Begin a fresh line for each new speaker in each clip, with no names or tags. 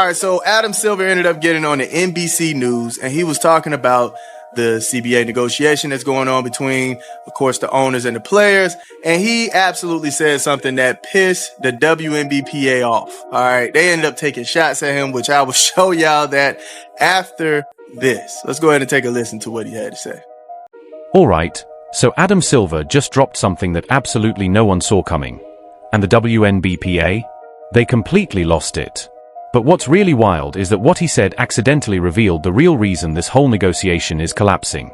All right, so Adam Silver ended up getting on the NBC News, and he was talking about the CBA negotiation that's going on between, of course, the owners and the players. And he absolutely said something that pissed the WNBPA off. All right, they ended up taking shots at him, which I will show y'all that after this. Let's go ahead and take a listen to what he had to say.
All right, so Adam Silver just dropped something that absolutely no one saw coming. And the WNBPA? They completely lost it. But what's really wild is that what he said accidentally revealed the real reason this whole negotiation is collapsing.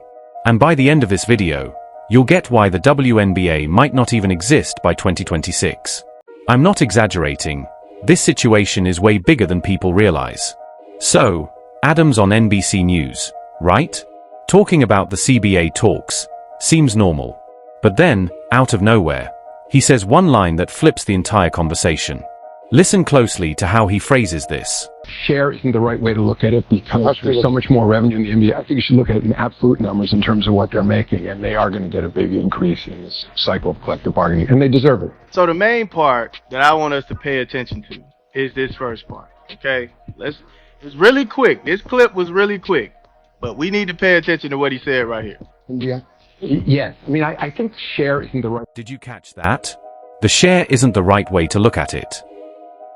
And by the end of this video, you'll get why the WNBA might not even exist by 2026. I'm not exaggerating. This situation is way bigger than people realize. So, Adam's on NBC News, right? Talking about the CBA talks. Seems normal. But then, out of nowhere, he says one line that flips the entire conversation. Listen closely to how he phrases this.
Share isn't the right way to look at it because there's so much more revenue in the NBA. I think you should look at it in absolute numbers in terms of what they're making, and they are going to get a big increase in this cycle of collective bargaining, and they deserve it.
So the main part that I want us to pay attention to is this first part, okay? It's really quick. This clip was really quick, but we need to pay attention to what he said right here.
Yeah. Yes. I mean, I think share isn't the right...
Did you catch that? The share isn't the right way to look at it.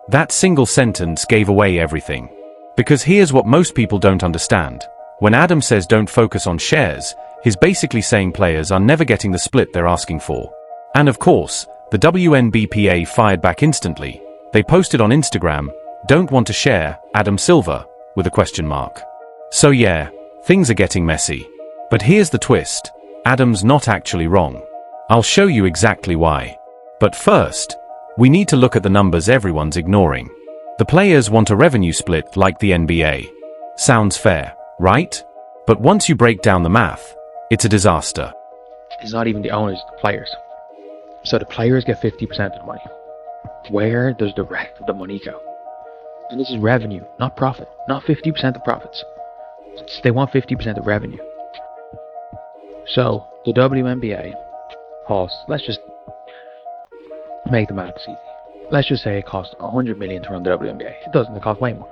That single sentence gave away everything. Because here's what most people don't understand. When Adam says don't focus on shares, he's basically saying players are never getting the split they're asking for. And of course, the WNBPA fired back instantly. They posted on Instagram, "Don't want to share, Adam Silver," with a question mark. So yeah, things are getting messy. But here's the twist. Adam's not actually wrong. I'll show you exactly why. But first, we need to look at the numbers everyone's ignoring. The players want a revenue split like the NBA. Sounds fair, right? But once you break down the math, it's a disaster.
It's not even the owners, it's the players. So the players get 50% of the money. Where does the rest of the money go? And this is revenue, not profit. Not 50% of profits. They want 50% of revenue. So the WNBA costs, let's just make the maths easy. Let's just say it costs $100 million to run the WNBA. It doesn't. It costs way more.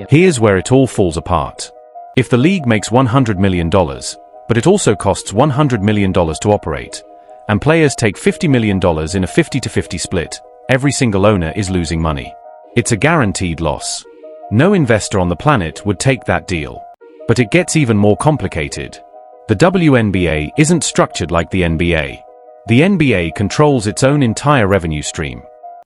Here's where it all falls apart. If the league makes $100 million, but it also costs $100 million to operate, and players take $50 million in a 50-50 split, every single owner is losing money. It's a guaranteed loss. No investor on the planet would take that deal. But it gets even more complicated. The WNBA isn't structured like the NBA. The NBA controls its own entire revenue stream.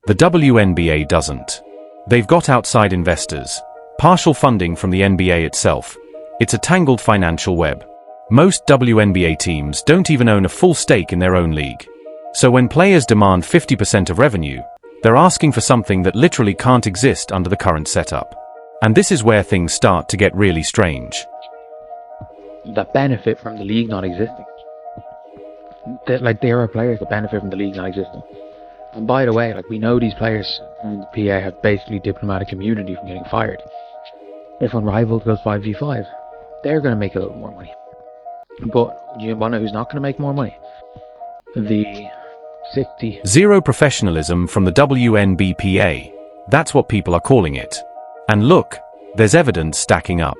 The WNBA doesn't. They've got outside investors, partial funding from the NBA itself. It's a tangled financial web. Most WNBA teams don't even own a full stake in their own league. So when players demand 50% of revenue, they're asking for something that literally can't exist under the current setup. And this is where things start to get really strange.
That benefit from the league not existing. There are players that benefit from the league not existing. And by the way, we know these players in the PA have basically diplomatic immunity from getting fired. If unravels goes 5v5, they're going to make a little more money. But you want to know who's not going to make more money? The 60.
Zero professionalism from the WNBPA. That's what people are calling it. And look, there's evidence stacking up.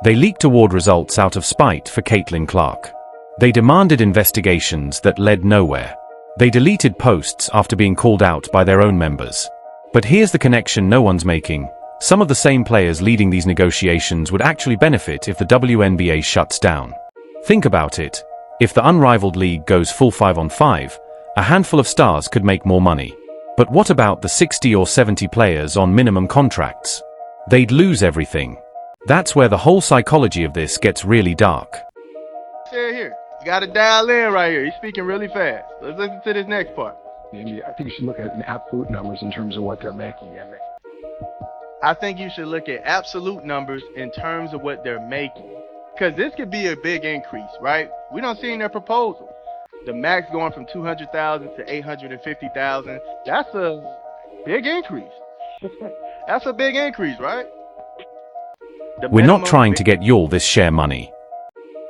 They leaked award results out of spite for Caitlin Clark. They demanded investigations that led nowhere. They deleted posts after being called out by their own members. But here's the connection no one's making. Some of the same players leading these negotiations would actually benefit if the WNBA shuts down. Think about it. If the unrivaled league goes full 5-on-5, a handful of stars could make more money. But what about the 60 or 70 players on minimum contracts? They'd lose everything. That's where the whole psychology of this gets really dark.
Here, you gotta dial in right here. He's speaking really fast. Let's listen to this next part.
I think you should look at it in absolute numbers in terms of what they're making.
I think you should look at absolute numbers in terms of what they're making. Because this could be a big increase, right? We don't see in their proposal. The max going from 200,000 to 850,000. That's a big increase. That's a big increase, right?
We're not trying to get y'all this share money.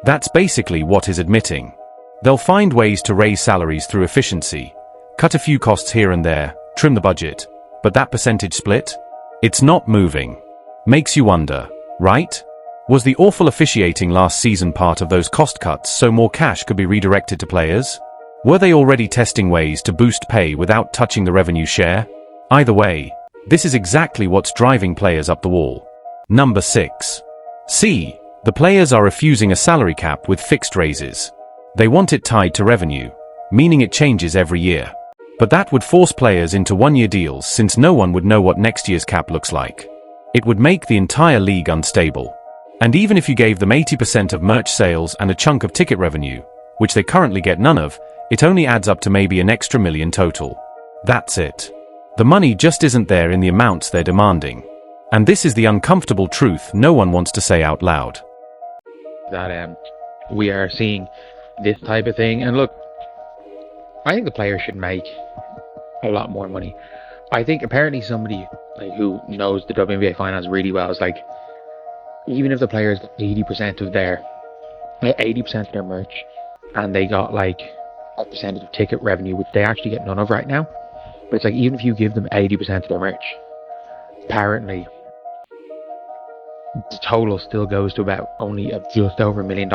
That's basically what he's admitting. They'll find ways to raise salaries through efficiency, cut a few costs here and there, trim the budget, but that percentage split? It's not moving. Makes you wonder, right? Was the awful officiating last season part of those cost cuts so more cash could be redirected to players? Were they already testing ways to boost pay without touching the revenue share? Either way, this is exactly what's driving players up the wall. Number 6. C. The players are refusing a salary cap with fixed raises. They want it tied to revenue, meaning it changes every year. But that would force players into one-year deals since no one would know what next year's cap looks like. It would make the entire league unstable. And even if you gave them 80% of merch sales and a chunk of ticket revenue, which they currently get none of, it only adds up to maybe an extra $1 million total. That's it. The money just isn't there in the amounts they're demanding. And this is the uncomfortable truth no one wants to say out loud.
That we are seeing this type of thing, and look, I think the players should make a lot more money. I think apparently somebody who knows the WNBA finance really well is like, even if the players got 80% of their merch, and they got like a percentage of ticket revenue, which they actually get none of right now, but it's like even if you give them 80% of their merch, apparently the total still goes to about only just over $1 million.